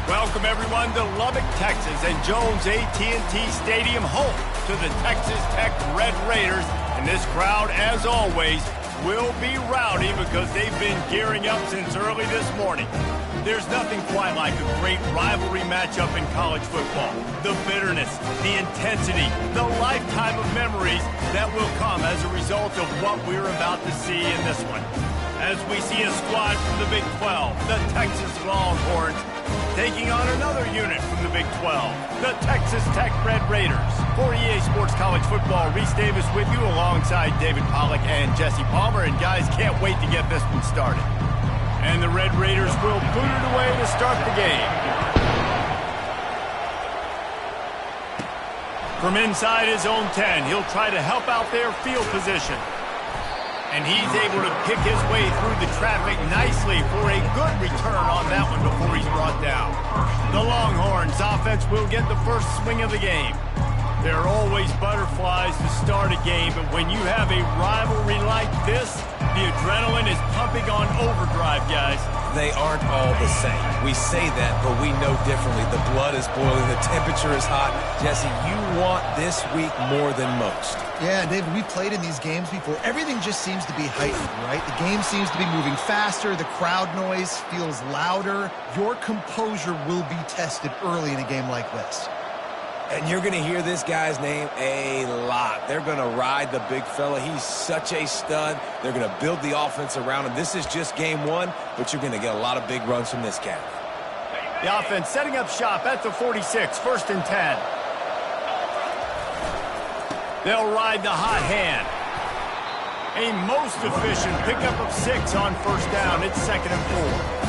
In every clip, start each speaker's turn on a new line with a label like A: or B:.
A: Welcome, everyone, to Lubbock, Texas, and Jones AT&T Stadium, home to the Texas Tech Red Raiders. And this crowd, as always, will be rowdy because they've been gearing up since early this morning. There's nothing quite like a great rivalry matchup in college football. The bitterness, the intensity, the lifetime of memories that will come as a result of what we're about to see in this one. As we see a squad from the Big 12, the Texas Longhorns, taking on another unit from the Big 12, the Texas Tech Red Raiders. For EA Sports College Football, Reese Davis with you alongside David Pollack and Jesse Palmer. And guys, can't wait to get this one started. And the Red Raiders will boot it away to start the game. From inside his own 10, he'll try to help out their field position. And he's able to pick his way through the traffic nicely for a good return on that one before he's brought down. The Longhorns offense will get the first swing of the game. There are always butterflies to start a game, but when you have a rivalry like this, the adrenaline is pumping on overdrive, guys.
B: They aren't all the same. We say that, but we know differently. The blood is boiling. The temperature is hot. Jesse, you want this week more than most.
C: Yeah, David, we've played in these games before. Everything just seems to be heightened, right? The game seems to be moving faster. The crowd noise feels louder. Your composure will be tested early in a game like this.
B: And you're going to hear this guy's name a lot. They're going to ride the big fella. He's such a stud. They're going to build the offense around him. This is just game one, but you're going to get a lot of big runs from this cat.
A: The offense setting up shop at the 46, 1st and 10. They'll ride the hot hand. A most efficient pickup of 6 on 1st down. It's 2nd and 4.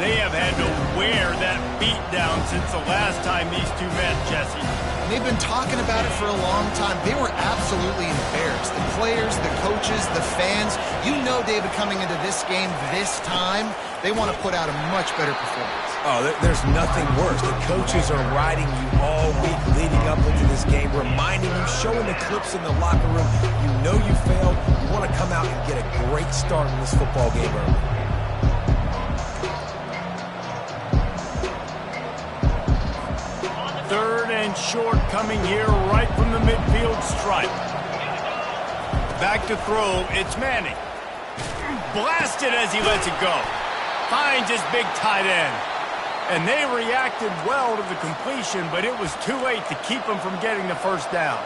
A: They have had to wear that beat down since the last time these two met, Jesse.
C: They've been talking about it for a long time. They were absolutely embarrassed. The players, the coaches, the fans. You know, David, coming into this game this time, they want to put out a much better performance.
B: Oh, there's nothing worse. The coaches are riding you all week leading up into this game, reminding you, showing the clips in the locker room. You know you failed. You want to come out and get a great start in this football game early.
A: 3rd and short coming here right from the midfield stripe. Back to throw, it's Manning. Blasted as he lets it go. Finds his big tight end. And they reacted well to the completion, but it was too late to keep him from getting the 1st down.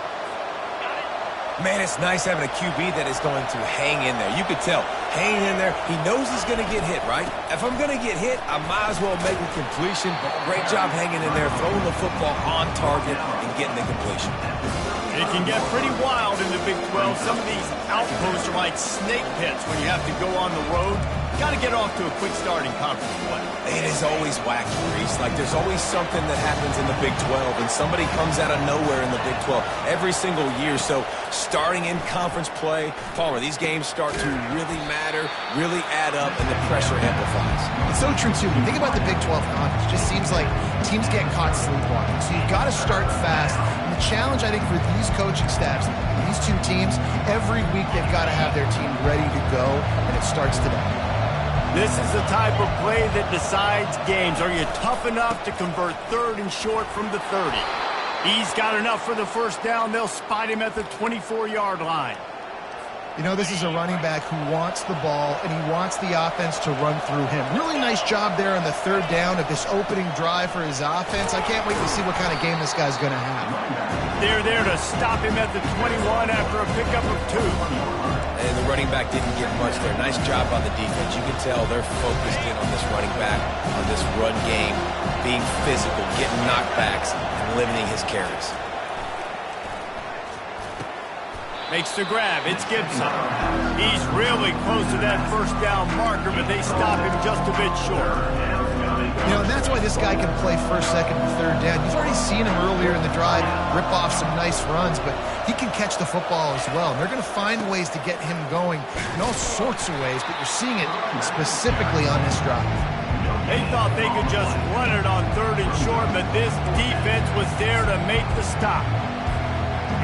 B: Man, it's nice having a QB that is going to hang in there. You could tell, hanging in there. He knows he's going to get hit, right? If I'm going to get hit, I might as well make a completion. Great job hanging in there, throwing the football on target and getting the completion.
A: It can get pretty wild in the Big 12. Some of these outposts are like snake pits when you have to go on the road. Got to get off to a quick start in conference play.
B: It is always wacky, Reese. Like, there's always something that happens in the Big 12, and somebody comes out of nowhere in the Big 12 every single year. So, starting in conference play, Palmer, these games start to really matter, really add up, and the pressure amplifies.
C: It's so true, too. When you think about the Big 12 conference, it just seems like teams get caught sleepwalking. So, you've got to start fast. And the challenge, I think, for these coaching staffs, these two teams, every week they've got to have their team ready to go, and it starts today.
A: This is the type of play that decides games. Are you tough enough to convert 3rd and short from the 30? He's got enough for the 1st down. They'll spot him at the 24-yard line.
C: You know, this is a running back who wants the ball, and he wants the offense to run through him. Really nice job there on the 3rd down of this opening drive for his offense. I can't wait to see what kind of game this guy's going to have.
A: They're there to stop him at the 21 after a pickup of 2.
B: And the running back didn't get much there. Nice job on the defense. You can tell they're focused in on this running back, on this run game, being physical, getting knockbacks, and limiting his carries.
A: Makes the grab. It's Gibson. He's really close to that first down marker, but they stop him just a bit short.
C: You know, and that's why this guy can play first, second, and third down. You've already seen him earlier in the drive rip off some nice runs, but he can catch the football as well. And they're going to find ways to get him going in all sorts of ways, but you're seeing it specifically on this drive.
A: They thought they could just run it on third and short, but this defense was there to make the stop.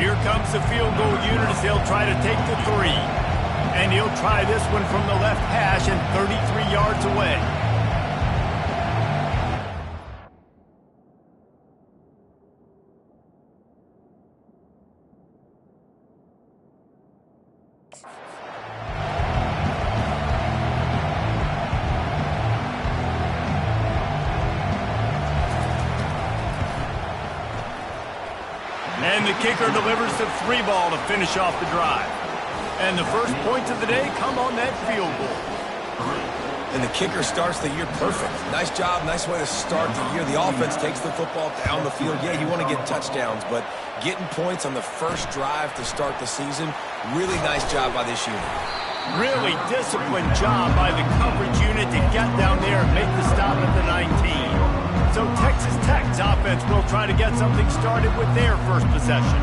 A: Here comes the field goal unit as they'll try to take the 3. And he'll try this one from the left hash and 33 yards away. And the kicker delivers the 3 ball to finish off the drive. And the first points of the day come on that field goal.
B: And the kicker starts the year perfect. Nice job, nice way to start the year. The offense takes the football down the field. Yeah, you want to get touchdowns, but getting points on the first drive to start the season, really nice job by this unit.
A: Really disciplined job by the coverage unit to get down there and make the stop at the 19. So Texas Tech's offense will try to get something started with their first possession.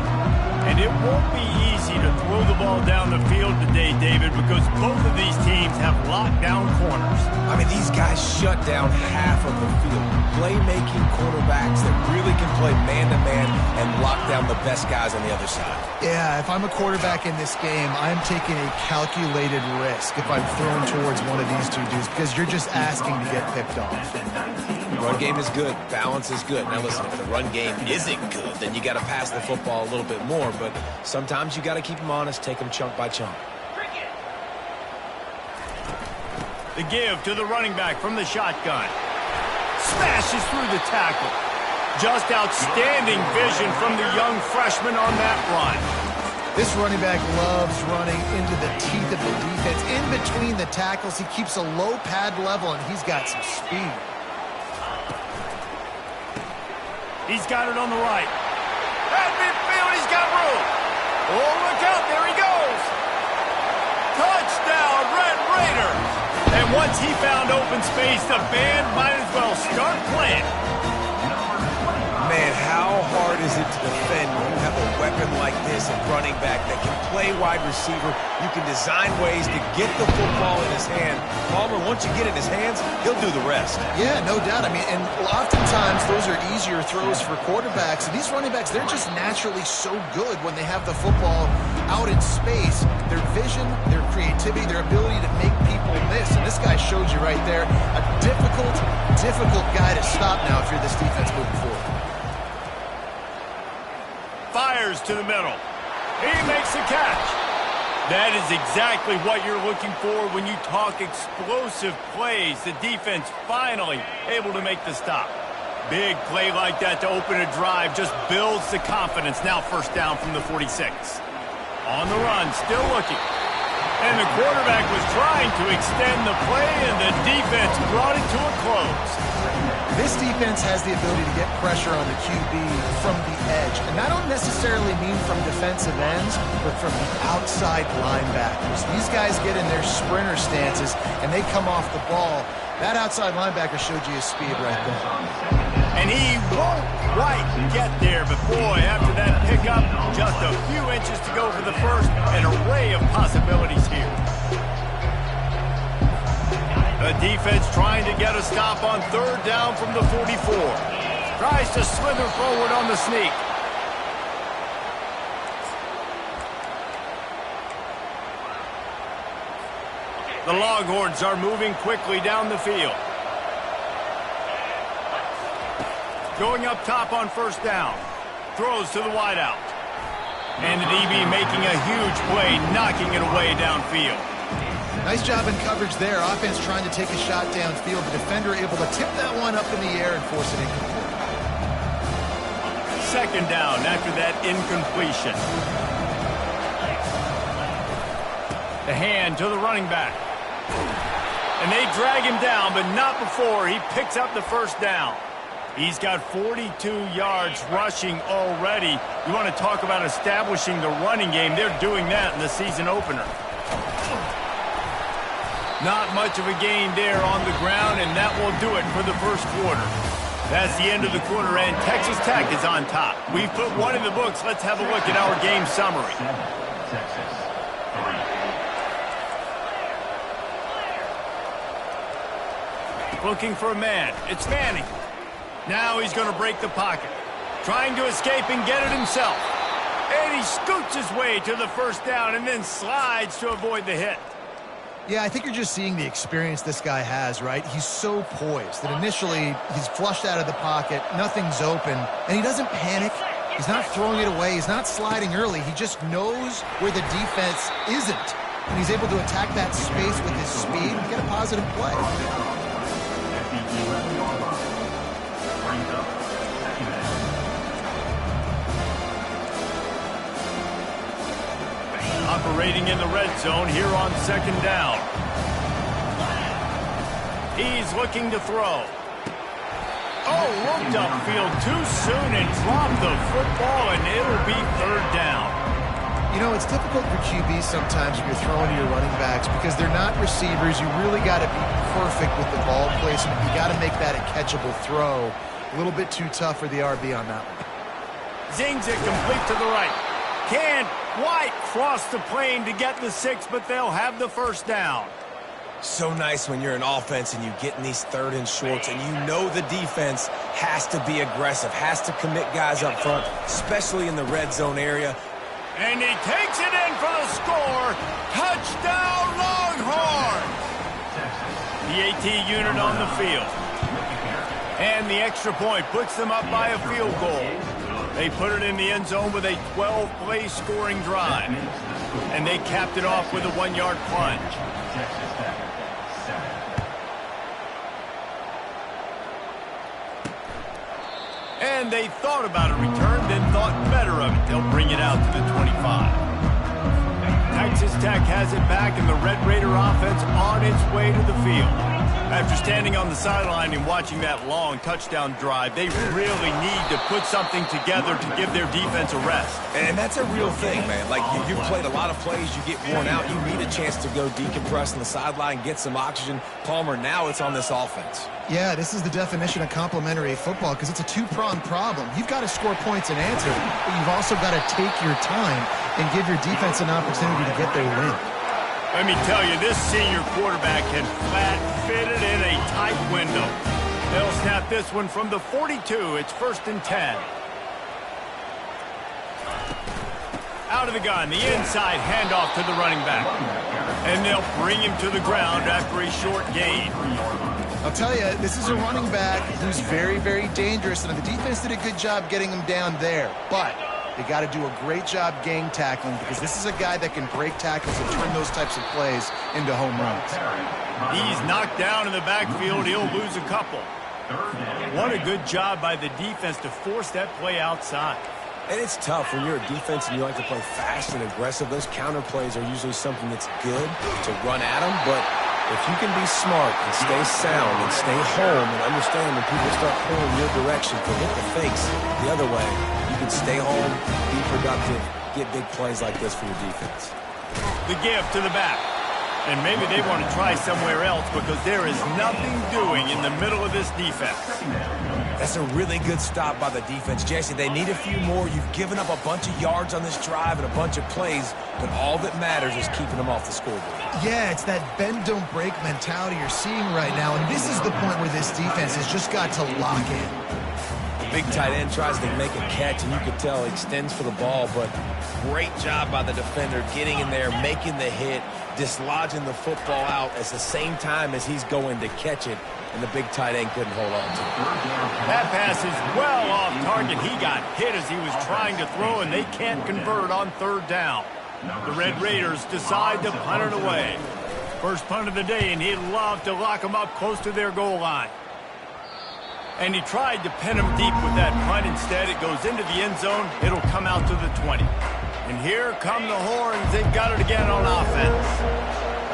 A: And it won't be easy to throw the ball down the field today, David, because both of these teams have lockdown corners.
B: I mean, these guys shut down half of the field. Playmaking quarterbacks that really can play man-to-man and lock down the best guys on the other side.
C: Yeah, if I'm a quarterback in this game, I'm taking a calculated risk if I'm throwing towards one of these two dudes because you're just asking to get picked off.
B: Run game is good. Balance is good. Now listen, if the run game isn't good, then you got to pass the football a little bit more. But sometimes you got to keep them honest, take them chunk by chunk.
A: The give to the running back from the shotgun. Smashes through the tackle. Just outstanding vision from the young freshman on that run.
C: This running back loves running into the teeth of the defense. In between the tackles, he keeps a low pad level, and he's got some speed.
A: He's got it on the right. At midfield, he's got room. Oh, look out, there he goes. Touchdown, Red Raiders. And once he found open space, the band might as well start playing.
B: Man, how hard is it to defend when you have a weapon like this at running back that can play wide receiver? You can design ways to get the football in his hand. Palmer, once you get it in his hands, he'll do the rest.
C: Yeah, no doubt. I mean, and oftentimes those are easier throws for quarterbacks. And these running backs, they're just naturally so good when they have the football out in space. Their vision, their creativity, their ability to make people miss. And this guy showed you right there, a difficult guy to stop now if you're this defense moving forward.
A: Fires to the middle. He makes the catch. That is exactly what you're looking for when you talk explosive plays. The defense finally able to make the stop. Big play like that to open a drive just builds the confidence. Now first down from the 46. On the run, still looking. And the quarterback was trying to extend the play, and the defense brought it to a close.
C: This defense has the ability to get pressure on the QB from the edge. And I don't necessarily mean from defensive ends, but from the outside linebackers. These guys get in their sprinter stances, and they come off the ball. That outside linebacker showed you his speed right there.
A: And he won't quite get there, but boy, after that pickup, just a few inches to go for the first, an array of possibilities here. The defense trying to get a stop on third down from the 44. Tries to slither forward on the sneak. The Longhorns are moving quickly down the field. Going up top on first down. Throws to the wideout. And the DB making a huge play, knocking it away downfield.
C: Nice job in coverage there. Offense trying to take a shot downfield. The defender able to tip that one up in the air and force it incomplete.
A: Second down after that incompletion. The hand to the running back. And they drag him down, but not before he picks up the first down. He's got 42 yards rushing already. You want to talk about establishing the running game. They're doing that in the season opener. Not much of a gain there on the ground, and that will do it for the first quarter. That's the end of the quarter, and Texas Tech is on top. We've put one in the books. Let's have a look at our game summary. Looking for a man. It's Manning. Now he's going to break the pocket. Trying to escape and get it himself. And he scoots his way to the first down and then slides to avoid the hit.
C: Yeah, I think you're just seeing the experience this guy has, right? He's so poised that initially he's flushed out of the pocket, nothing's open, and he doesn't panic. He's not throwing it away. He's not sliding early. He just knows where the defense isn't. And he's able to attack that space with his speed and get a positive play.
A: Operating in the red zone here on second down. He's looking to throw. Oh, looked upfield too soon and dropped the football, and it'll be third down.
C: You know, it's difficult for QBs sometimes when you're throwing to your running backs because they're not receivers. You really got to be perfect with the ball placement. You got to make that a catchable throw. A little bit too tough for the RB on that one.
A: Zings it complete to the right. Can't quite cross the plane to get the 6, but they'll have the first down.
B: So nice when you're an offense and you get in these third and shorts and you know the defense has to be aggressive, has to commit guys up front, especially in the red zone area.
A: And he takes it in for the score. Touchdown, Longhorns! The AT unit on the field. And the extra point puts them up by a field goal. They put it in the end zone with a 12-play scoring drive. And they capped it off with a 1-yard plunge. And they thought about a return, then thought better of it. They'll bring it out to the 25. Texas Tech has it back, and the Red Raider offense on its way to the field. After standing on the sideline and watching that long touchdown drive, they really need to put something together to give their defense a rest.
B: And that's a real thing, man. Like, you've played a lot of plays, you get worn out, you need a chance to go decompress on the sideline, get some oxygen. Palmer, now it's on this offense.
C: Yeah, this is the definition of complementary football because it's a two-pronged problem. You've got to score points and answer, but you've also got to take your time and give your defense an opportunity to get their win.
A: Let me tell you, this senior quarterback can flat-fit it in a tight window. They'll snap this one from the 42. It's 1st and 10. Out of the gun, the inside handoff to the running back. And they'll bring him to the ground after a short gain.
C: I'll tell you, this is a running back who's very, very dangerous, and the defense did a good job getting him down there. But they got to do a great job gang tackling because this is a guy that can break tackles and turn those types of plays into home runs.
A: He's knocked down in the backfield. He'll lose a couple. What a good job by the defense to force that play outside.
B: And it's tough when you're a defense and you like to play fast and aggressive. Those counter plays are usually something that's good to run at them, but if you can be smart and stay sound and stay home and understand when people start pulling your direction to hit the fakes the other way, you can stay home, be productive, get big plays like this for your defense.
A: The give to the back. And maybe they want to try somewhere else because there is nothing doing in the middle of this defense.
B: That's a really good stop by the defense. Jesse, they need a few more. You've given up a bunch of yards on this drive and a bunch of plays, but all that matters is keeping them off the scoreboard.
C: Yeah, it's that bend, don't break mentality you're seeing right now, and this is the point where this defense has just got to lock in.
B: Big tight end tries to make a catch, and you can tell he extends for the ball, but great job by the defender getting in there, making the hit, dislodging the football out at the same time as he's going to catch it, and the big tight end couldn't hold on to it.
A: That pass is well off target. He got hit as he was trying to throw, and they can't convert on 3rd down. The Red Raiders decide to punt it away. First punt of the day, and he'd love to lock them up close to their goal line. And he tried to pin him deep with that punt. Instead, it goes into the end zone. It'll come out to the 20. And here come the horns. They've got it again on offense.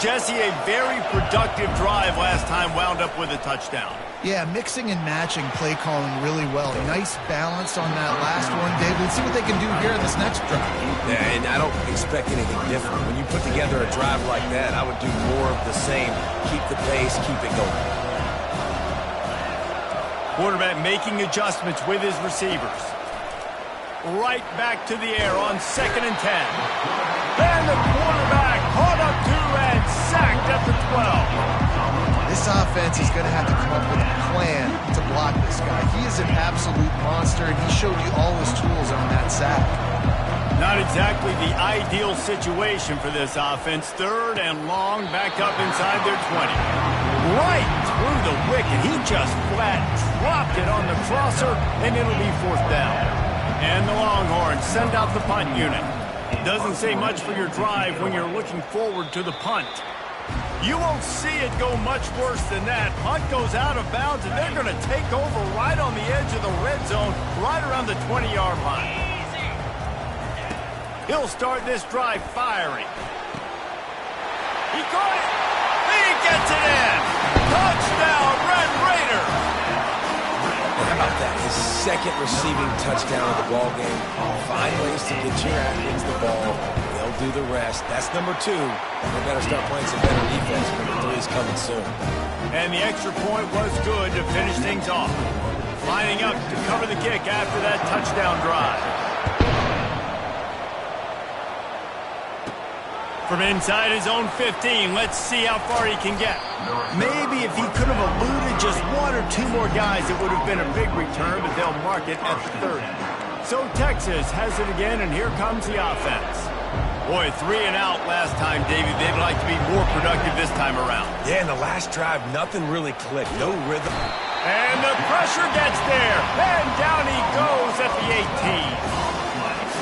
A: Jesse, a very productive drive last time wound up with a touchdown.
C: Yeah, mixing and matching play calling really well. Nice balance on that last one, David. Let's see what they can do here in this next drive.
B: Yeah, and I don't expect anything different. When you put together a drive like that, I would do more of the same. Keep the pace, keep it going.
A: Quarterback making adjustments with his receivers. Right back to the air on 2nd and 10. And the quarterback caught up to and sacked at the 12.
C: This offense is going to have to come up with a plan to block this guy. He is an absolute monster, and he showed you all his tools on that sack.
A: Not exactly the ideal situation for this offense. 3rd and long, back up inside their 20. Right through the wicket. He just flat dropped it on the crosser, and it'll be 4th down. And the Longhorns send out the punt unit. Doesn't say much for your drive when you're looking forward to the punt. You won't see it go much worse than that. Punt goes out of bounds, and they're going to take over right on the edge of the red zone, right around the 20-yard line. He'll start this drive firing. He caught it. He gets it in. Touchdown, Red Raiders.
B: How about that? His 2nd receiving touchdown of the ball game. Find ways to get your athletes the ball. They'll do the rest. That's number 2. They better start playing some better defense. Number 3 is coming soon.
A: And the extra point was good to finish things off. Lining up to cover the kick after that touchdown drive. From inside his own 15, let's see how far he can get. Maybe if he could have eluded just 1 or 2 more guys, it would have been a big return, but they'll mark it at the 30. So Texas has it again, and here comes the offense. Boy, 3 and out last time, David. They'd like to be more productive this time around.
B: Yeah, in the last drive, nothing really clicked. No rhythm.
A: And the pressure gets there. And down he goes at the 18.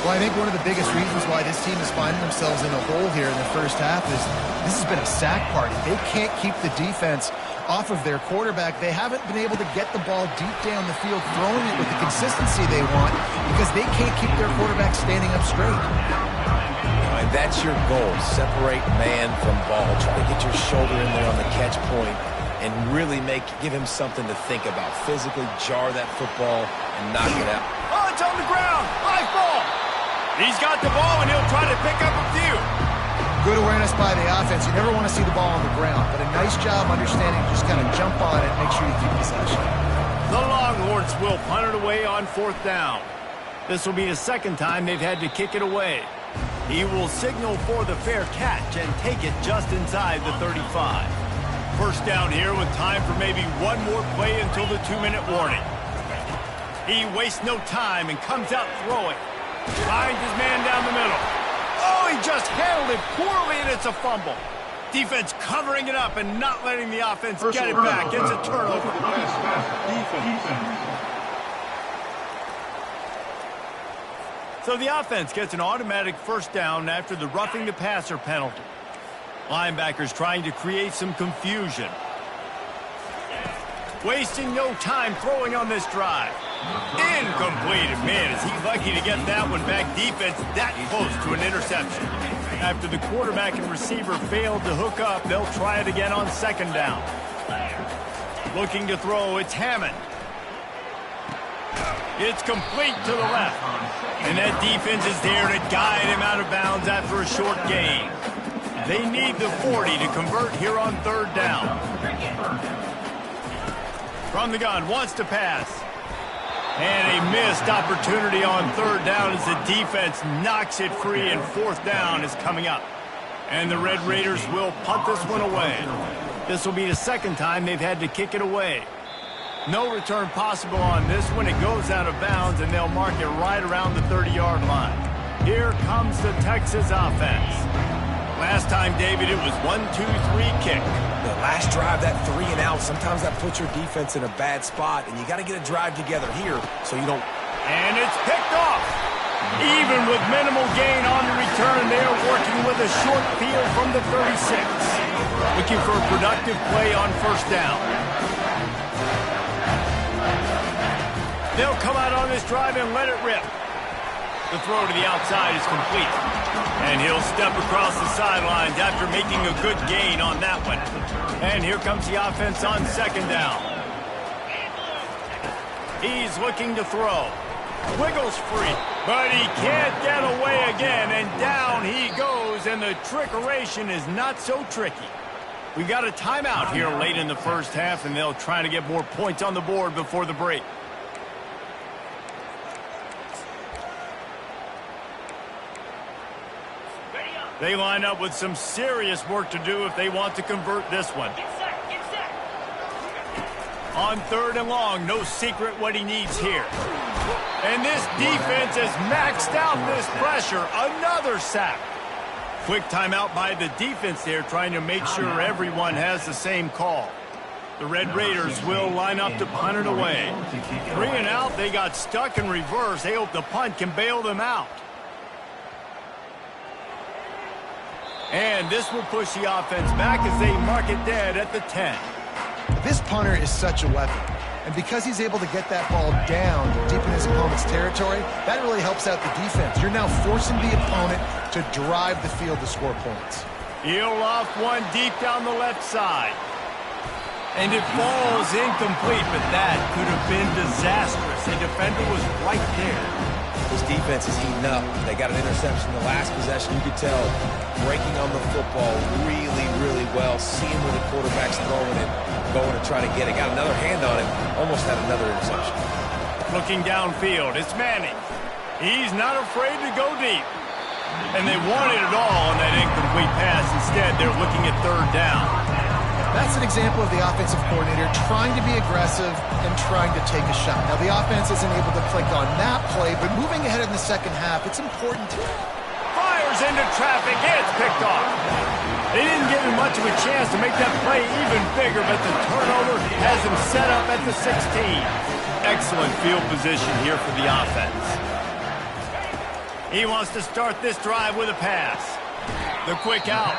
C: Well, I think one of the biggest reasons why this team is finding themselves in a hole here in the first half is this has been a sack party. They can't keep the defense off of their quarterback. They haven't been able to get the ball deep down the field, throwing it with the consistency they want because they can't keep their quarterback standing up straight.
B: And that's your goal. Separate man from ball. Try to get your shoulder in there on the catch point and really give him something to think about. Physically jar that football and knock it out.
A: Oh, it's on the ground. High ball. He's got the ball, and he'll try to pick up a few.
C: Good awareness by the offense. You never want to see the ball on the ground, but a nice job understanding to just kind of jump on it and make sure you keep possession.
A: The Longhorns will punt it away on 4th down. This will be the 2nd time they've had to kick it away. He will signal for the fair catch and take it just inside the 35. 1st down here with time for maybe 1 more play until the 2-minute warning. He wastes no time and comes out throwing. Finds his man down the middle. Oh, he just handled it poorly, and it's a fumble. Defense covering it up and not letting the offense get it back. It's a turnover. So the offense gets an automatic 1st down after the roughing the passer penalty. Linebackers trying to create some confusion. Wasting no time throwing on this drive. Incomplete. Man, is he lucky to get that one back. Defense that close to an interception. After the quarterback and receiver failed to hook up, they'll try it again on 2nd down. Looking to throw, it's Hammond. It's complete to the left. And that defense is there to guide him out of bounds after a short gain. They need the 40 to convert here on 3rd down. From the gun, wants to pass. And a missed opportunity on 3rd down as the defense knocks it free, and 4th down is coming up. And the Red Raiders will punt this one away. This will be the 2nd time they've had to kick it away. No return possible on this one. It goes out of bounds, and they'll mark it right around the 30-yard line. Here comes the Texas offense. Last time, David, it was 1-2-3 kick.
B: The last drive, that 3 and out, sometimes that puts your defense in a bad spot, and you got to get a drive together here so you don't...
A: And it's picked off. Even with minimal gain on the return, they are working with a short field from the 36. Looking for a productive play on 1st down. They'll come out on this drive and let it rip. The throw to the outside is complete. And he'll step across the sidelines after making a good gain on that one. And here comes the offense on second down. He's looking to throw. Wiggles free, but he can't get away again, and down he goes, and the trickeration is not so tricky. We got a timeout here late in the first half, and they'll try to get more points on the board before the break. They line up with some serious work to do if they want to convert this one. On third and long, no secret what he needs here. And this defense has maxed out this pressure. Another sack. Quick timeout by the defense there, trying to make sure everyone has the same call. The Red Raiders will line up to punt it away. 3 and out, they got stuck in reverse. They hope the punt can bail them out. And this will push the offense back as they mark it dead at the 10.
C: This punter is such a weapon. And because he's able to get that ball down deep in his opponent's territory, that really helps out the defense. You're now forcing the opponent to drive the field to score points.
A: He'll loft one deep down the left side. And it falls incomplete, but that could have been disastrous. The defender was right there.
B: This defense is heating up. They got an interception the last possession. You could tell breaking on the football really, really well. Seeing where the quarterback's throwing it, going to try to get it. Got another hand on it. Almost had another interception.
A: Looking downfield, it's Manning. He's not afraid to go deep. And they wanted it all on that incomplete pass. Instead, they're looking at third down.
C: That's an example of the offensive coordinator trying to be aggressive and trying to take a shot. Now, the offense isn't able to click on that play, but moving ahead in the second half, it's important to...
A: Fires into traffic, it's picked off. They didn't give him much of a chance to make that play even bigger, but the turnover has him set up at the 16. Excellent field position here for the offense. He wants to start this drive with a pass. The quick out.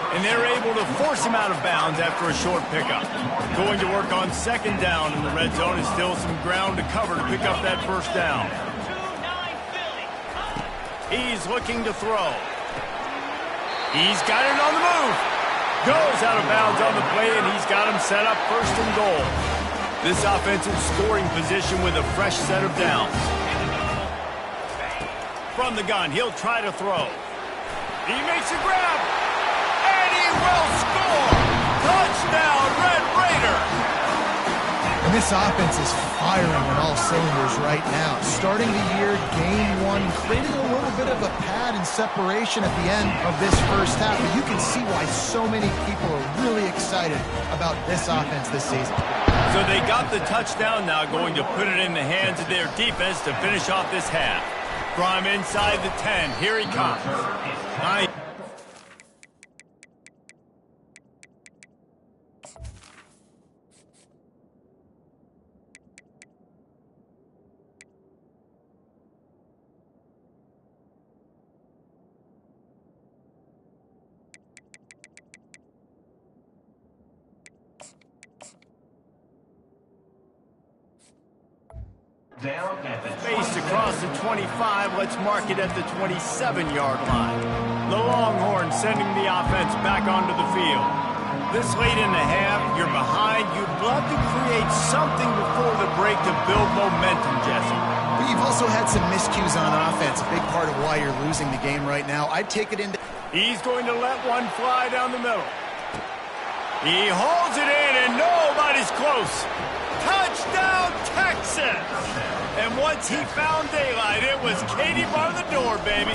A: And they're able to force him out of bounds after a short pickup. Going to work on second down in the red zone, is still some ground to cover to pick up that first down. He's looking to throw. He's got it on the move. Goes out of bounds on the play, and he's got him set up first and goal. This offensive scoring position with a fresh set of downs. From the gun, he'll try to throw. He makes a grab. And he will score! Touchdown, Red Raider!
C: And this offense is firing on all cylinders right now. Starting the year, game one, creating a little bit of a pad and separation at the end of this first half. But you can see why so many people are really excited about this offense this season.
A: So they got the touchdown now, going to put it in the hands of their defense to finish off this half. From inside the 10, here he comes. Nice. Faced across the 25, let's mark it at the 27-yard line. The Longhorns sending the offense back onto the field. This late in the half, you're behind. You'd love to create something before the break to build momentum, Jesse.
C: But you've also had some miscues on offense, a big part of why you're losing the game right now. I'd take it into...
A: He's going to let one fly down the middle. He holds it in, and nobody's close. Touchdown, Texas! And once he found daylight, it was Katie bar the door, baby.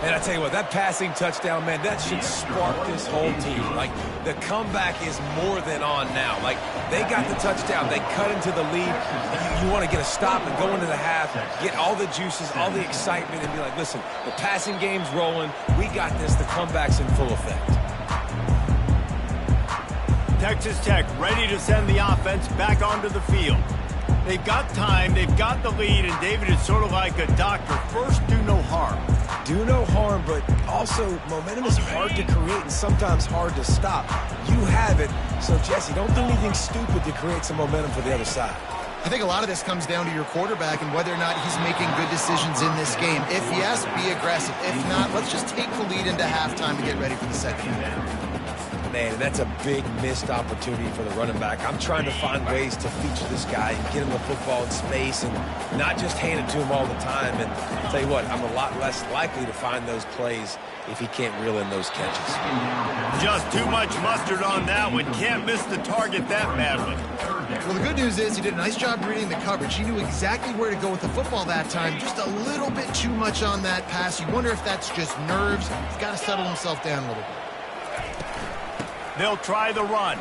B: And I tell you what, that passing touchdown, man, that should spark this whole team. Like, the comeback is more than on now. Like, they got the touchdown. They cut into the lead. You want to get a stop and go into the half, get all the juices, all the excitement, and be like, listen, the passing game's rolling. We got this. The comeback's in full effect.
A: Texas Tech ready to send the offense back onto the field. They've got time, they've got the lead, and David is sort of like a doctor. First, do no harm.
B: Do no harm, but also momentum is hard to create and sometimes hard to stop. You have it, so Jesse, don't do anything stupid to create some momentum for the other side.
C: I think a lot of this comes down to your quarterback and whether or not he's making good decisions in this game. If yes, be aggressive. If not, let's just take the lead into halftime and get ready for the second half.
B: Man, that's a big missed opportunity for the running back. I'm trying to find ways to feature this guy and get him the football in space and not just hand it to him all the time. And I'll tell you what, I'm a lot less likely to find those plays if he can't reel in those catches.
A: Just too much mustard on that one. Can't miss the target that badly.
C: Well, the good news is he did a nice job reading the coverage. He knew exactly where to go with the football that time. Just a little bit too much on that pass. You wonder if that's just nerves. He's got to settle himself down a little bit.
A: They'll try the run.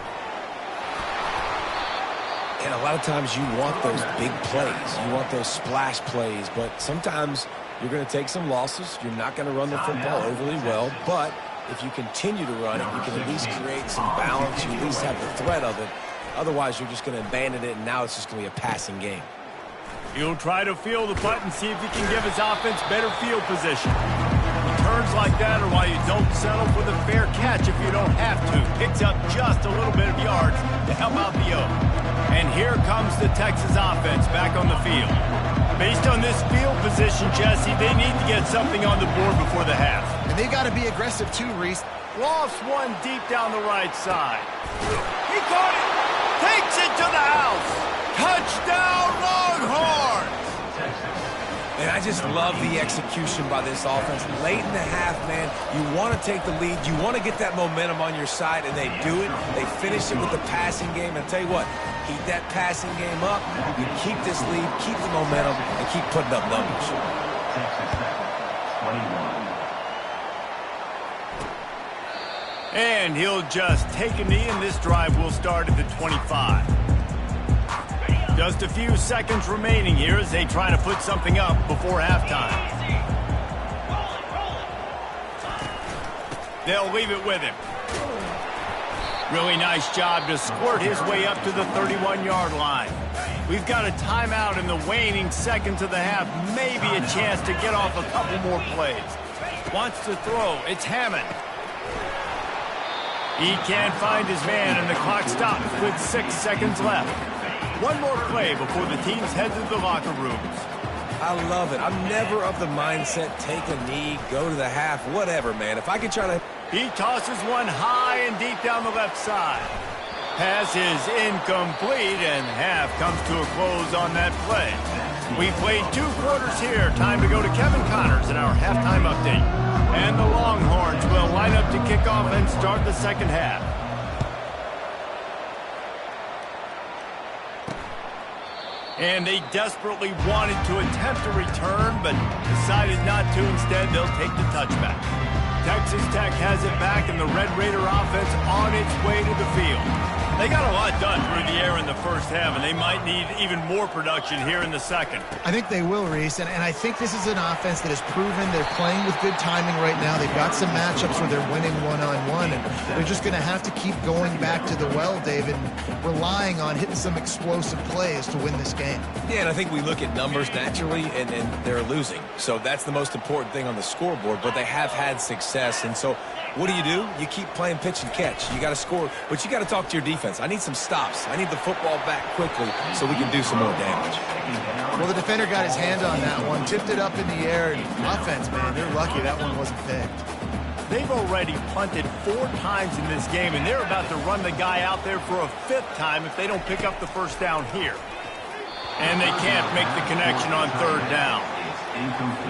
B: And a lot of times you want those big plays. You want those splash plays. But sometimes you're going to take some losses. You're not going to run the football overly well. But if you continue to run it, you can at least create some balance. You at least have the threat of it. Otherwise, you're just going to abandon it, and now it's just going to be a passing game.
A: He'll try to feel the putt and see if he can give his offense better field position. Turns like that are why you don't settle for the fair catch if you don't have to. Picks up just a little bit of yards to help out the Oak. And here comes the Texas offense back on the field. Based on this field position, Jesse, they need to get something on the board before the half.
C: And they got to be aggressive too, Reese.
A: Lost one deep down the right side. He caught it! Takes it to the house! Touchdown, Longhorns!
B: And I just love the execution by this offense. Late in the half, man, you want to take the lead. You want to get that momentum on your side, and they do it. They finish it with the passing game. And I'll tell you what, keep that passing game up. You keep this lead, keep the momentum, and keep putting up numbers.
A: And he'll just take a knee, and this drive will start at the 25. Just a few seconds remaining here as they try to put something up before halftime. They'll leave it with him. Really nice job to squirt his way up to the 31-yard line. We've got a timeout in the waning seconds of the half. Maybe a chance to get off a couple more plays. Wants to throw. It's Hammond. He can't find his man, and the clock stops with 6 seconds left. One more play before the teams head to the locker rooms.
B: I love it. I'm never of the mindset, take a knee, go to the half, whatever, man. If I could try to...
A: He tosses one high and deep down the left side. Pass is incomplete, and half comes to a close on that play. We played 2 quarters here. Time to go to Kevin Connors in our halftime update. And the Longhorns will line up to kick off and start the second half. And they desperately wanted to attempt a return, but decided not to. Instead, they'll take the touchback. Texas Tech has it back, and the Red Raider offense on its way to the field. They got a lot done through the air in the first half, and they might need even more production here in the second.
C: I think they will, Reese, and I think this is an offense that has proven they're playing with good timing right now. They've got some matchups where they're winning one-on-one, and they're just going to have to keep going back to the well, David, and relying on hitting some explosive plays to win this game.
B: Yeah, and I think we look at numbers naturally, and they're losing. So that's the most important thing on the scoreboard, but they have had success, and so what do? You keep playing pitch and catch. You got to score, but you got to talk to your defense. I need some stops. I need the football back quickly so we can do some more damage.
C: Well, the defender got his hand on that one, tipped it up in the air, and offense, man, they're lucky that one wasn't picked.
A: They've already punted 4 times in this game, and they're about to run the guy out there for a 5th time if they don't pick up the first down here. And they can't make the connection on 3rd down.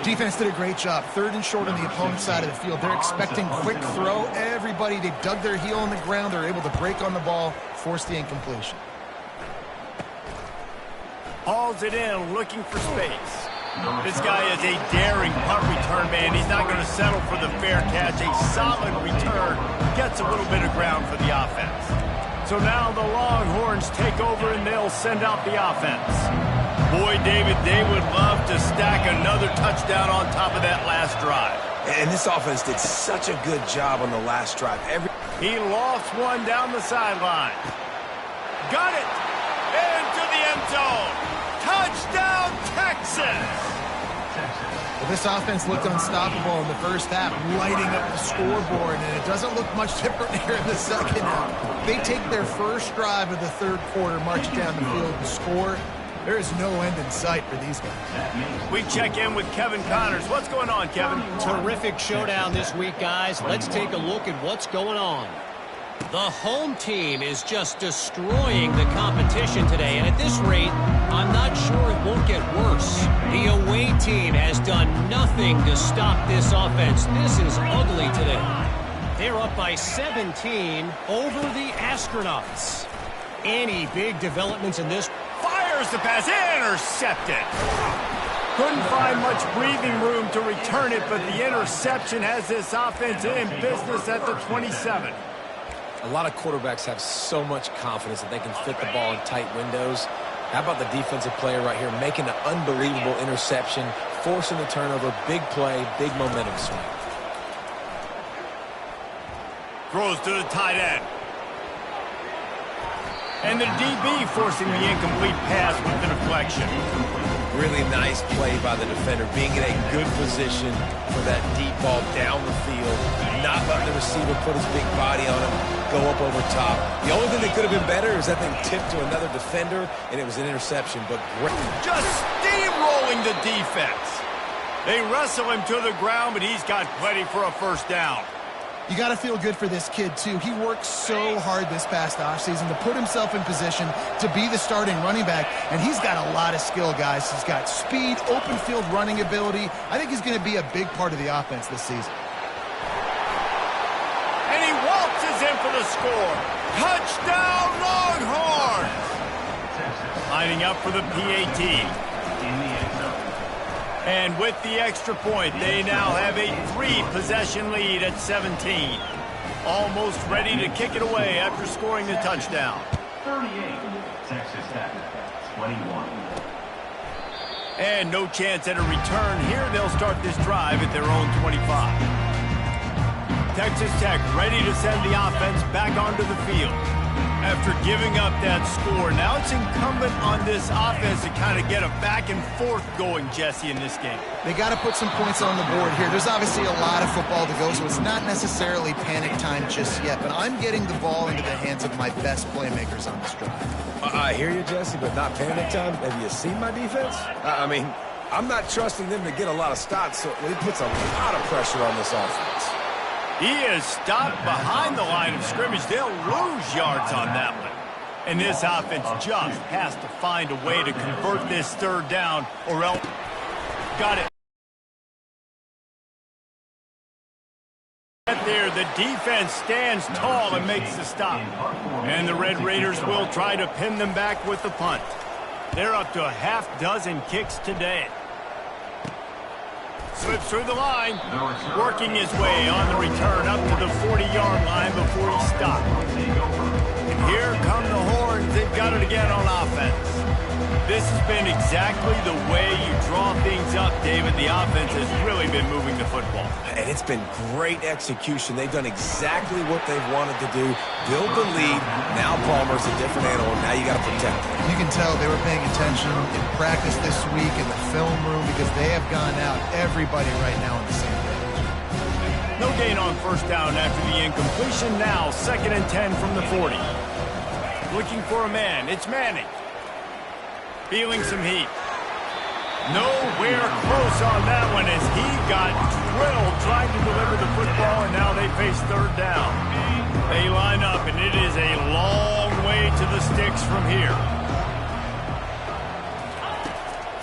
C: Defense did a great job. 3rd and short on the opponent's side of the field. They're expecting quick throw. Everybody, they dug their heel on the ground. They're able to break on the ball, force the incompletion.
A: Hauls it in, looking for space. This guy is a daring punt return man. He's not going to settle for the fair catch. A solid return. Gets a little bit of ground for the offense. So now the Longhorns take over, and they'll send out the offense. Boy, David, they would love to stack another touchdown on top of that last drive.
B: And this offense did such a good job on the last drive.
A: He lost one down the sideline. Got it! Into the end zone. Touchdown, Texas!
C: Well, this offense looked unstoppable in the first half, lighting up the scoreboard, and it doesn't look much different here in the second half. They take their first drive of the 3rd quarter, march down the field, and score. There is no end in sight for these guys.
A: We check in with Kevin Connors. What's going on, Kevin?
D: Terrific showdown this week, guys. Let's take a look at what's going on. The home team is just destroying the competition today, and at this rate, I'm not sure it won't get worse. The away team has done nothing to stop this offense. This is ugly today. They're up by 17 over the Astronauts. Any big developments in this?
A: Fires the pass, intercepted. Couldn't find much breathing room to return it, but the interception has this offense in business at the 27.
B: A lot of quarterbacks have so much confidence that they can fit the ball in tight windows. How about the defensive player right here making an unbelievable interception, forcing the turnover, big play, big momentum swing.
A: Throws to the tight end. And the DB forcing the incomplete pass with the deflection.
B: Really nice play by the defender, being in a good position for that deep ball down the field, not letting the receiver put his big body on him, go up over top. The only thing that could have been better is that thing tipped to another defender, and it was an interception, but great.
A: Just steamrolling the defense. They wrestle him to the ground, but he's got plenty for a first down.
C: You got to feel good for this kid, too. He worked so hard this past offseason to put himself in position to be the starting running back, and he's got a lot of skill, guys. He's got speed, open field running ability. I think he's going to be a big part of the offense this season.
A: And he waltzes in for the score. Touchdown, Longhorns! Lining up for the PAT. And with the extra point, they now have a 3-possession lead at 17. Almost ready to kick it away after scoring the touchdown.
E: 38, Texas Tech, 21.
A: And no chance at a return here. They'll start this drive at their own 25. Texas Tech ready to send the offense back onto the field. After giving up that score, now it's incumbent on this offense to kind of get a back and forth going, Jesse, in this game.
C: They got to put some points on the board here. There's obviously a lot of football to go, so it's not necessarily panic time just yet, but I'm getting the ball into the hands of my best playmakers on this drive.
B: I hear you, Jesse, but not panic time. Have you seen my defense? I mean, I'm not trusting them to get a lot of stops, so it puts a lot of pressure on this offense.
A: He is stopped behind the line of scrimmage. They'll lose yards on that one. And this offense just has to find a way to convert this third down or else. Got it. There, the defense stands tall and makes the stop. And the Red Raiders will try to pin them back with the punt. They're up to a half-dozen kicks today. Slips through the line, working his way on the return up to the 40-yard line before he stopped. And here come the Horns. They've got it again on offense. This has been exactly the way you draw things up, David. The offense has really been moving the football.
B: And it's been great execution. They've done exactly what they've wanted to do. Build the lead. Now Palmer's a different animal. Now you got to protect him.
C: You can tell they were paying attention in practice this week in the film room because they have gone out, everybody right now on the same page.
A: No gain on first down after the incompletion. Now 2nd and 10 from the 40. Looking for a man. It's Manning. Feeling some heat. Nowhere close on that one as he got drilled trying to deliver the football, and now they face third down. They line up, and it is a long way to the sticks from here.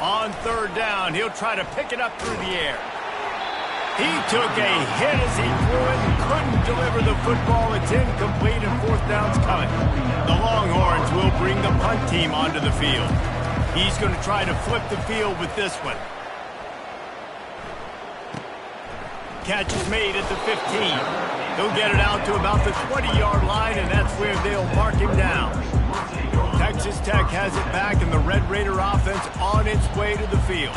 A: On third down, he'll try to pick it up through the air. He took a hit as he threw it and couldn't deliver the football. It's incomplete, and fourth down's coming. The Longhorns will bring the punt team onto the field. He's going to try to flip the field with this one. Catch is made at the 15. He'll get it out to about the 20-yard line, and that's where they'll mark him down. Texas Tech has it back, and the Red Raider offense on its way to the field.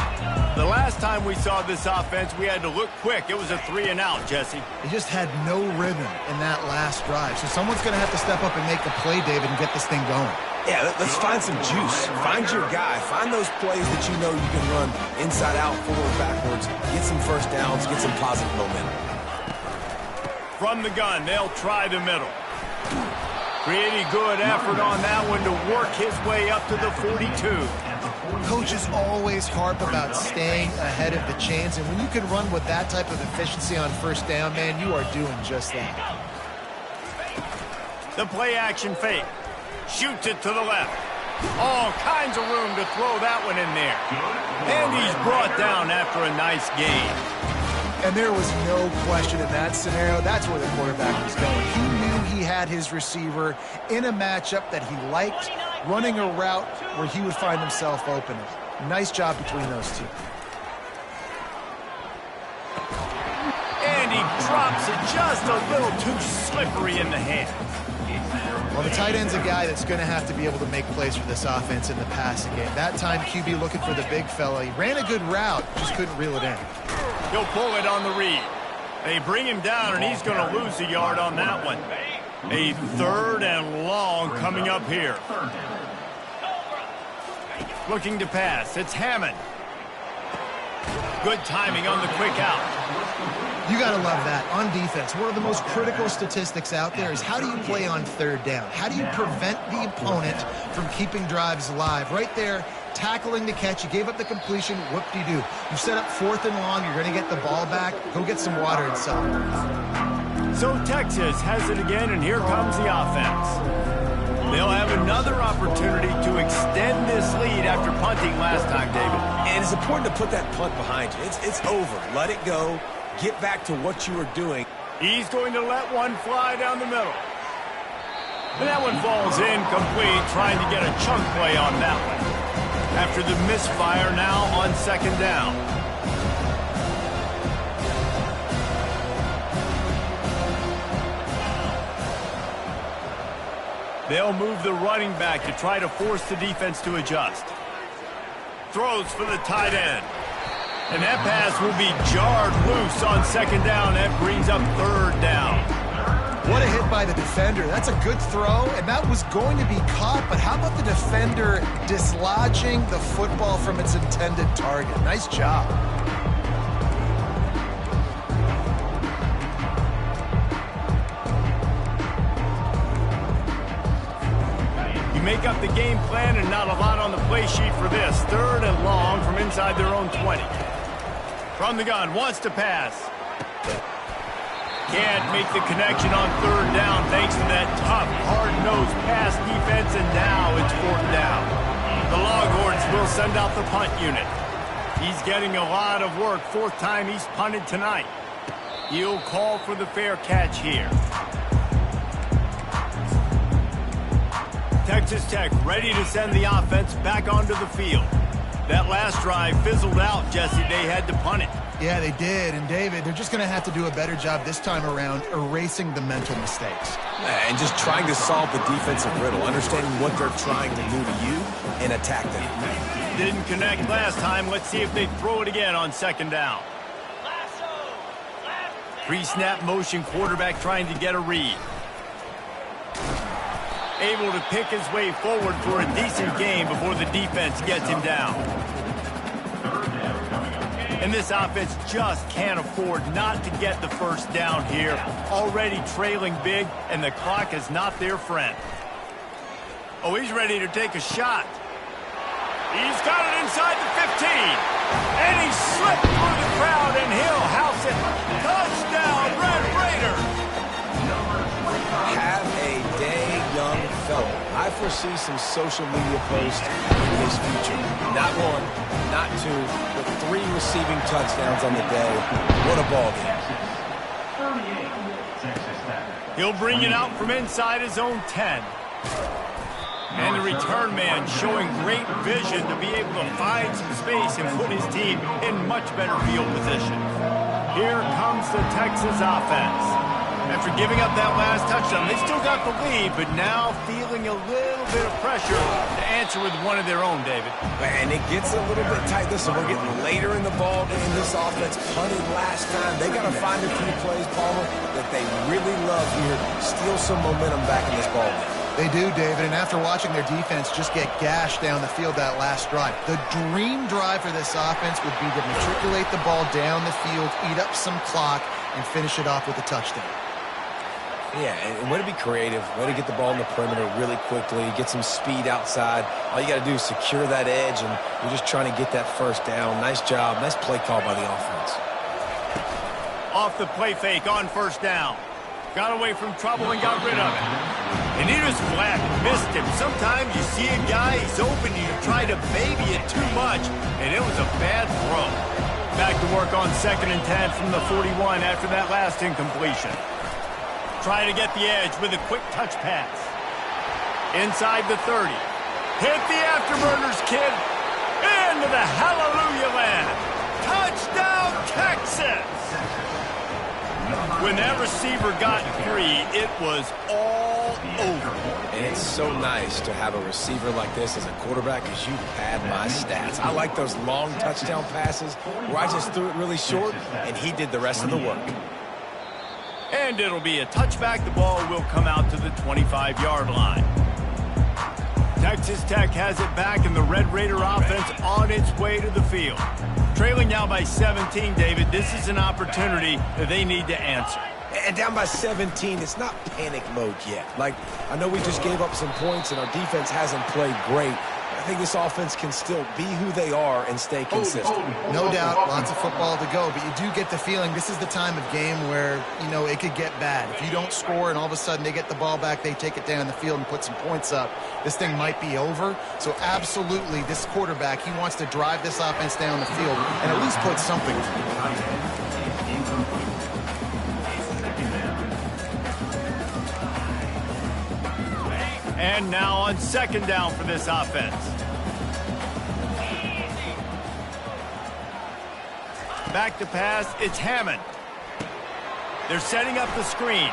A: The last time we saw this offense, we had to look quick. It was a 3-and-out, Jesse.
C: They just had no rhythm in that last drive, so someone's going to have to step up and make a play, David, and get this thing going.
B: Yeah, let's find some juice. Find your guy. Find those plays that you know you can run inside out, forward, backwards. Get some first downs. Get some positive momentum.
A: From the gun, they'll try the middle. Pretty good effort on that one to work his way up to the 42.
C: Coaches always harp about staying ahead of the chains, and when you can run with that type of efficiency on first down, man, you are doing just that.
A: The play action fake. Shoots it to the left. All kinds of room to throw that one in there. And he's brought down after a nice gain.
C: And there was no question in that scenario. That's where the quarterback was going. He knew he had his receiver in a matchup that he liked, running a route where he would find himself open. Nice job between those two.
A: And he drops it just a little too slippery in the hand.
C: Well, the tight end's a guy that's going to have to be able to make plays for this offense in the passing game. That time, QB looking for the big fella. He ran a good route, just couldn't reel it in.
A: He'll pull it on the read. They bring him down, and he's going to lose a yard on that one. A 3rd and long coming up here. Looking to pass. It's Hammond. Good timing on the quick out.
C: You got to love that. On defense, one of the most critical statistics out there is how do you play on 3rd down? How do you prevent the opponent from keeping drives alive? Right there, tackling the catch. You gave up the completion. Whoop-de-doo. You set up 4th and long. You're going to get the ball back. Go get some water inside.
A: So Texas has it again, and here comes the offense. They'll have another opportunity to extend this lead after punting last time, David.
B: And it's important to put that punt behind you. It's over. Let it go. Get back to what you were doing.
A: He's going to let one fly down the middle. And that one falls incomplete, trying to get a chunk play on that one. After the misfire, now on 2nd down. They'll move the running back to try to force the defense to adjust. Throws for the tight end. And that pass will be jarred loose on 2nd down. That brings up 3rd down.
C: What a hit by the defender. That's a good throw, and that was going to be caught, but how about the defender dislodging the football from its intended target? Nice job.
A: You make up the game plan and not a lot on the play sheet for this. 3rd and long from inside their own 20. From the gun, wants to pass. Can't make the connection on 3rd down thanks to that tough, hard-nosed pass defense, and now it's 4th down. The Longhorns will send out the punt unit. He's getting a lot of work. 4th time he's punted tonight. He'll call for the fair catch here. Texas Tech ready to send the offense back onto the field. That last drive fizzled out, Jesse. They had to punt it.
C: Yeah, they did. And, David, they're just going to have to do a better job this time around erasing the mental mistakes.
B: And just trying to solve the defensive riddle, understanding what they're trying to do to you and attack them.
A: Didn't connect last time. Let's see if they throw it again on 2nd down. Pre-snap motion, quarterback trying to get a read. Able to pick his way forward for a decent game before the defense gets him down. And this offense just can't afford not to get the 1st down here. Already trailing big, and the clock is not their friend. Oh, he's ready to take a shot. He's got it inside the 15. And he slipped through the crowd, and he'll house it. Touchdown, Red Raiders!
B: Have a day, young fella. I foresee some social media posts in his future. Not 1, not 2, but 3 receiving touchdowns on the day. What a ball game.
A: He'll bring it out from inside his own 10. And the return man showing great vision to be able to find some space and put his team in much better field position. Here comes the Texas offense. After giving up that last touchdown, they still got the lead, but now feeling a little bit of pressure to answer with one of their own, David.
B: And it gets a little bit tight. Listen, we're getting later in the ball game. This offense punted last time. They got to find a few plays, Palmer, that they really love here. Steal some momentum back in this ball game.
C: They do, David, and after watching their defense just get gashed down the field that last drive, the dream drive for this offense would be to matriculate the ball down the field, eat up some clock, and finish it off with a touchdown.
B: Yeah, and way to be creative, way to get the ball in the perimeter really quickly, get some speed outside. All you got to do is secure that edge, and you're just trying to get that first down. Nice job. Nice play call by the offense.
A: Off the play fake on first down. Got away from trouble and got rid of it. And he was flat, missed him. Sometimes you see a guy, he's open, and you try to baby it too much, and it was a bad throw. Back to work on 2nd and 10 from the 41 after that last incompletion. Trying to get the edge with a quick touch pass. Inside the 30. Hit the afterburners, kid. Into the hallelujah land. Touchdown, Texas! When that receiver got free, it was all over.
B: And it's so nice to have a receiver like this as a quarterback because you pad my stats. I like those long touchdown passes where I just threw it really short, and he did the rest of the work.
A: And it'll be a touchback. The ball will come out to the 25-yard line. Texas Tech has it back, and the Red Raider offense on its way to the field. Trailing now by 17, David. This is an opportunity that they need to answer.
B: And down by 17, it's not panic mode yet. Like, I know we just gave up some points, and our defense hasn't played great. I think this offense can still be who they are and stay consistent.
C: No doubt, lots of football to go, but you do get the feeling this is the time of game where, you know, it could get bad. If you don't score and all of a sudden they get the ball back, they take it down the field and put some points up, this thing might be over. So absolutely, this quarterback, he wants to drive this offense down the field and at least put something.
A: And now on 2nd down for this offense. Back to pass, it's Hammond. They're setting up the screen.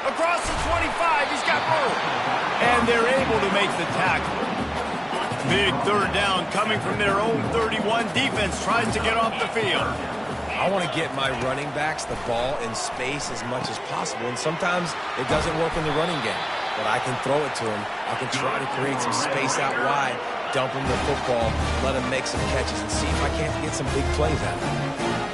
A: Across the 25, he's got room. And they're able to make the tackle. Big 3rd down coming from their own 31. Defense tries to get off the field.
B: I want to get my running backs the ball in space as much as possible, and sometimes it doesn't work in the running game. But I can throw it to him. I can try to create some space out wide, dump him the football, let him make some catches, and see if I can't get some big plays out of him.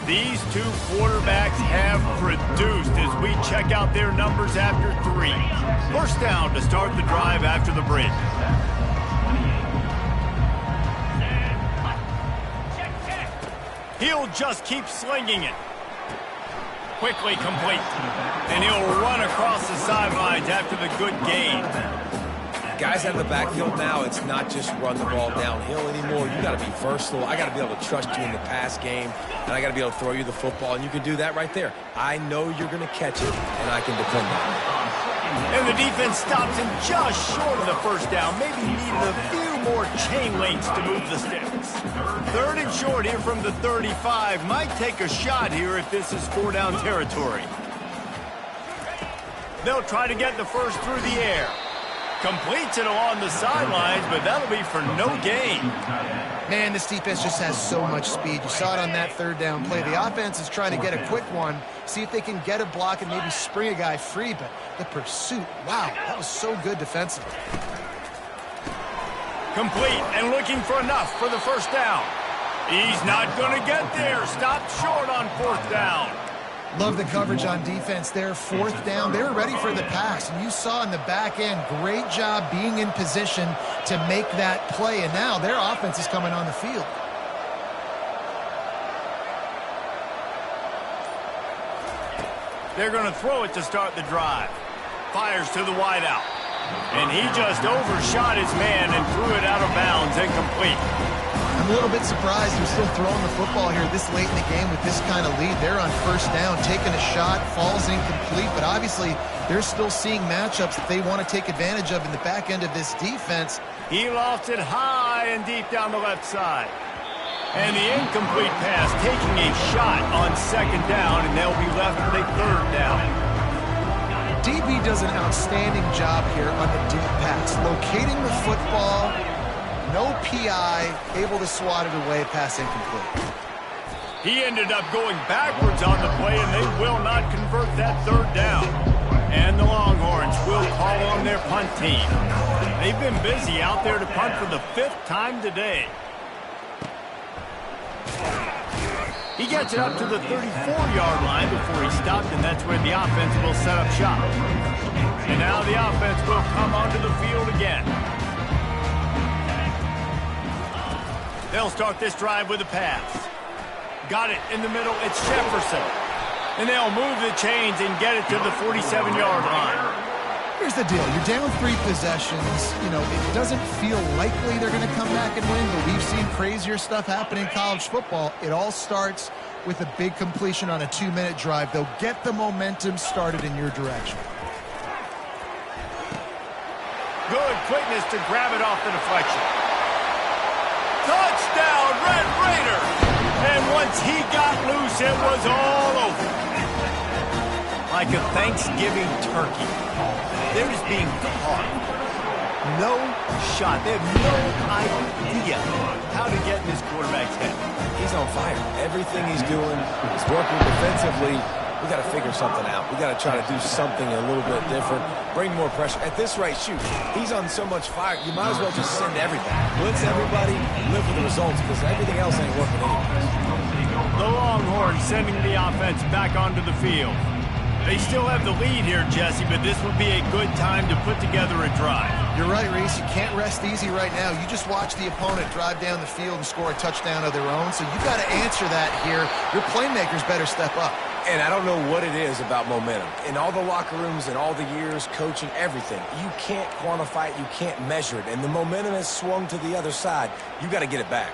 A: These two quarterbacks have produced as we check out their numbers after 3. First down to start the drive after the bridge. He'll just keep slinging it. Quickly complete. And he'll run across the sidelines after the good gain.
B: Guys out of the backfield now, it's not just run the ball downhill anymore. You got to be versatile. I got to be able to trust you in the pass game, and I got to be able to throw you the football, and you can do that right there. I know you're going to catch it, and I can depend on it.
A: And the defense stops him just short of the first down. Maybe needed a few more chain links to move the sticks. 3rd and short here from the 35. Might take a shot here if this is 4-down territory. They'll try to get the first through the air. Completes it along the sidelines, but that'll be for no gain.
C: Man, this defense just has so much speed. You saw it on that 3rd down play. The offense is trying to get a quick one, see if they can get a block and maybe spring a guy free, but the pursuit, wow, that was so good defensively.
A: Complete and looking for enough for the first down. He's not going to get there. Stopped short on 4th down.
C: Love the coverage on defense there. 4th down, they were ready for the pass. And you saw in the back end, great job being in position to make that play. And now their offense is coming on the field.
A: They're going to throw it to start the drive. Fires to the wideout. And he just overshot his man and threw it out of bounds, incomplete.
C: I'm a little bit surprised they're still throwing the football here this late in the game with this kind of lead. They're on 1st down, taking a shot, falls incomplete, but obviously they're still seeing matchups that they want to take advantage of in the back end of this defense.
A: He lost it high and deep down the left side. And the incomplete pass taking a shot on 2nd down, and they'll be left with a 3rd down.
C: DB does an outstanding job here on the deep pass, locating the football, no PI, able to swat it away, pass incomplete.
A: He ended up going backwards on the play, and they will not convert that third down. And the Longhorns will call on their punt team. They've been busy out there to punt for the 5th time today. He gets it up to the 34-yard line before he stopped, and that's where the offense will set up shop. And now the offense will come onto the field again. They'll start this drive with a pass. Got it in the middle. It's Jefferson. And they'll move the chains and get it to the 47-yard line.
C: Here's the deal. You're down 3 possessions. You know, it doesn't feel likely they're going to come back and win, but we've seen crazier stuff happen in college football. It all starts with a big completion on a 2-minute drive. They'll get the momentum started in your direction.
A: Good quickness to grab it off the deflection. Touchdown, Red Raiders! And once he got loose, it was all over. Like a Thanksgiving turkey. They're just being caught. No shot. They have no idea how to get in this quarterback's head.
B: He's on fire. Everything he's doing is working defensively. We got to figure something out. We got to try to do something a little bit different. Bring more pressure. At this rate, shoot, he's on so much fire, you might as well just send everybody. Blitz everybody, live for the results, because everything else ain't working anyways.
A: The Longhorns sending the offense back onto the field. They still have the lead here, Jesse, but this would be a good time to put together a drive.
C: You're right, Reese. You can't rest easy right now. You just watch the opponent drive down the field and score a touchdown of their own, so you've got to answer that here. Your playmakers better step up.
B: And I don't know what it is about momentum. In all the locker rooms and all the years, coaching, everything, you can't quantify it, you can't measure it. And the momentum has swung to the other side. You got to get it back.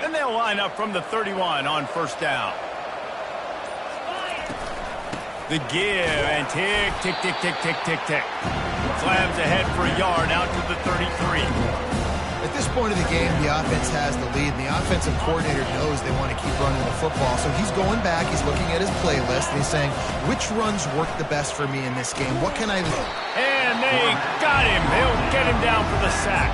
A: And they'll line up from the 31 on first down. The give and tick, tick, tick, tick, tick, tick, tick. Slams ahead for a yard out to the 33.
C: At this point of the game, the offense has the lead, and the offensive coordinator knows they want to keep running the football. So he's going back, he's looking at his playlist, and he's saying, which runs work the best for me in this game? What can I do?
A: And they got him. They'll get him down for the sack.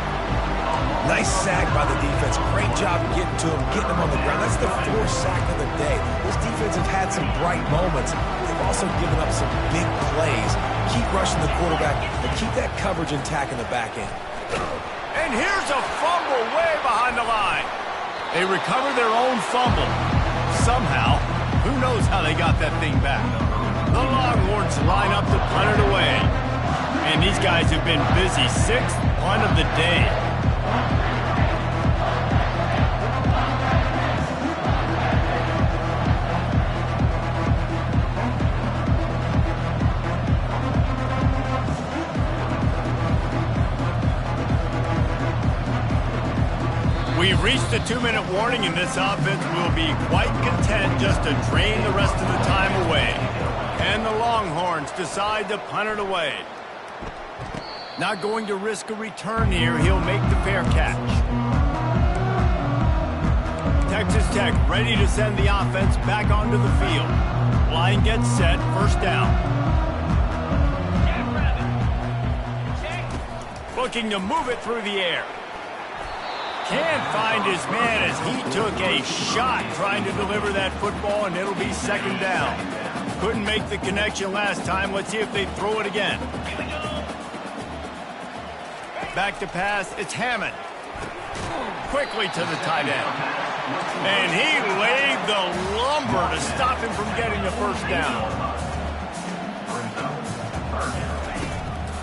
B: Nice sack by the defense. Great job getting to him, getting him on the ground. That's the 4th sack of the day. This defense have had some bright moments. They've also given up some big plays. Keep rushing the quarterback and keep that coverage intact in the back end.
A: And here's a fumble way behind the line. They recover their own fumble. Somehow, who knows how they got that thing back. The Longhorns line up to punt it away. And these guys have been busy. 6th punt of the day. We've reached the 2-minute warning, and this offense will be quite content just to drain the rest of the time away. And the Longhorns decide to punt it away. Not going to risk a return here. He'll make the fair catch. Texas Tech ready to send the offense back onto the field. Line gets set, first down. Looking to move it through the air. Can't find his man as he took a shot trying to deliver that football, and it'll be 2nd down. Couldn't make the connection last time. Let's see if they throw it again. Back to pass, it's Hammond. Quickly to the tight end. And he laid the lumber to stop him from getting the first down.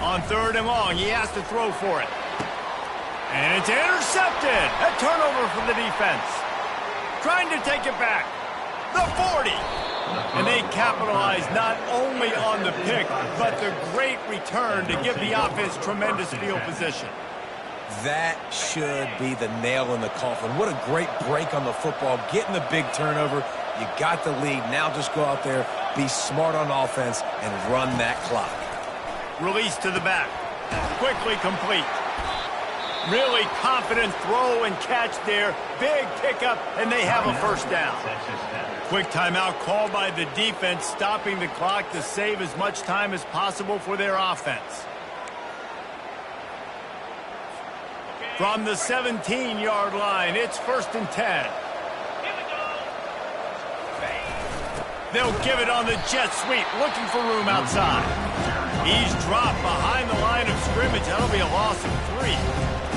A: On 3rd and long, he has to throw for it. And it's intercepted. A turnover for the defense. Trying to take it back. The 40. And they capitalize not only on the pick, but the great return to give the offense tremendous field position.
B: That should be the nail in the coffin. What a great break on the football. Getting the big turnover. You got the lead. Now just go out there, be smart on offense, and run that clock.
A: Release to the back. Quickly complete. Really confident throw and catch there. Big pickup, and they have a first down. Quick timeout called by the defense, stopping the clock to save as much time as possible for their offense. From the 17-yard line, it's 1st and 10. They'll give it on the jet sweep, looking for room outside. He's dropped behind the line of scrimmage. That'll be a loss of 3.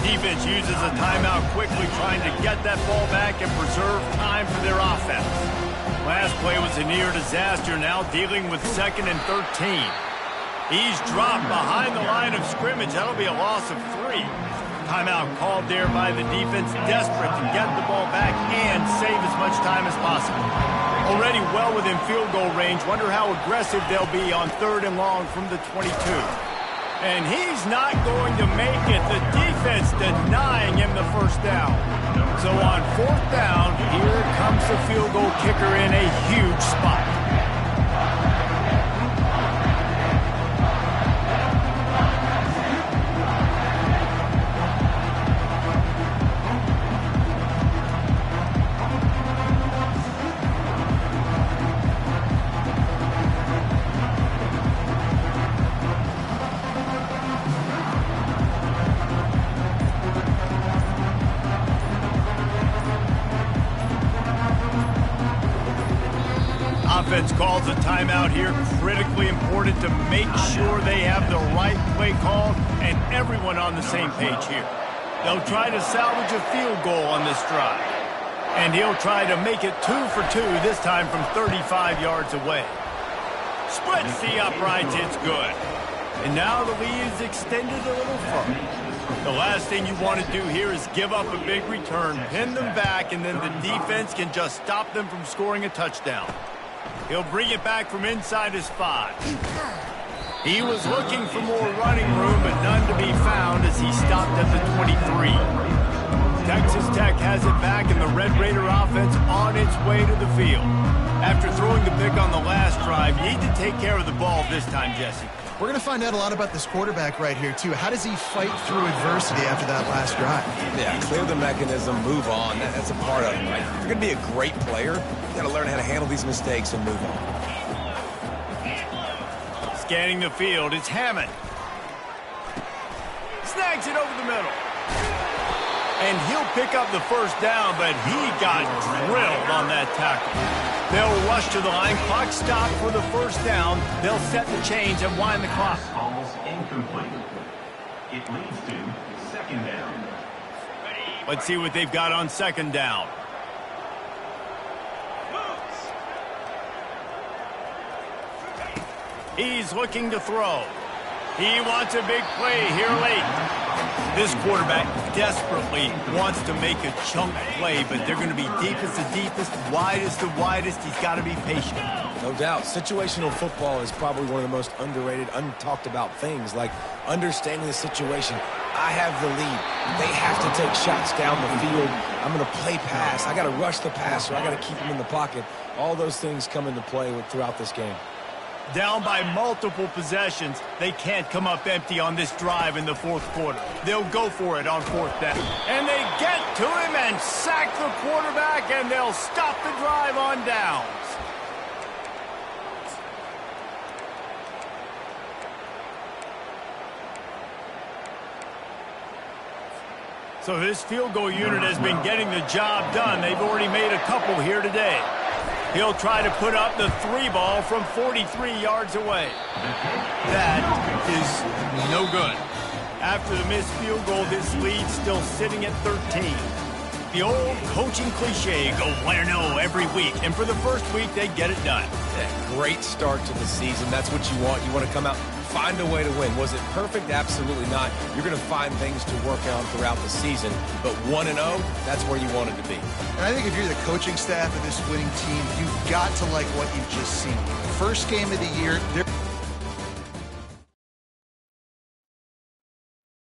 A: Defense uses a timeout quickly, trying to get that ball back and preserve time for their offense. Last play was a near disaster, now dealing with 2nd and 13. He's dropped behind the line of scrimmage. That'll be a loss of 3. Timeout called there by the defense, desperate to get the ball back and save as much time as possible. Already well within field goal range. Wonder how aggressive they'll be on 3rd and long from the 22. And he's not going to make it. The defense denying him the first down. So on 4th down, here comes the field goal kicker in a huge spot. Offense calls a timeout here. Critically important to make sure they have the right play call and everyone on the same page here. They'll try to salvage a field goal on this drive. And he'll try to make it 2 for 2, this time from 35 yards away. Splits the uprights, it's good. And now the lead is extended a little further. The last thing you want to do here is give up a big return, pin them back, and then the defense can just stop them from scoring a touchdown. He'll bring it back from inside his 5. He was looking for more running room, but none to be found as he stopped at the 23. Texas Tech has it back, and the Red Raider offense on its way to the field. After throwing the pick on the last drive, you need to take care of the ball this time, Jesse.
C: We're going to find out a lot about this quarterback right here, too. How does he fight through adversity after that last drive?
B: Yeah, clear the mechanism, move on. That's a part of it, right? If you're going to be a great player, you got to learn how to handle these mistakes and move on.
A: Scanning the field, it's Hammond. Snags it over the middle. And he'll pick up the first down, but he got drilled on that tackle. They'll rush to the line. Clock stop for the first down. They'll set the chains and wind the clock.
E: Almost incomplete. It leads to 2nd down.
A: Let's see what they've got on 2nd down. He's looking to throw. He wants a big play here late. This quarterback desperately wants to make a chunk play, but they're going to be deepest to deepest, widest to widest. He's got to be patient.
B: No doubt. Situational football is probably one of the most underrated, untalked about things, like understanding the situation. I have the lead. They have to take shots down the field. I'm going to play pass. I got to rush the passer. I got to keep him in the pocket. All those things come into play throughout this game.
A: Down by multiple possessions, they can't come up empty on this drive in the 4th quarter. They'll go for it on 4th down. And they get to him and sack the quarterback, and they'll stop the drive on downs. So this field goal unit has been getting the job done. They've already made a couple here today. He'll try to put up the 3 ball from 43 yards away. That is no good. After the missed field goal, this lead's still sitting at 13. The old coaching cliche, go win or no every week. And for the first week, they get it done.
B: Yeah, great start to the season. That's what you want. You want to come out, find a way to win. Was it perfect? Absolutely not. You're going to find things to work on throughout the season. But 1-0, that's where you want it to be.
C: And I think if you're the coaching staff of this winning team, you've got to like what you've just seen. First game of the year, they're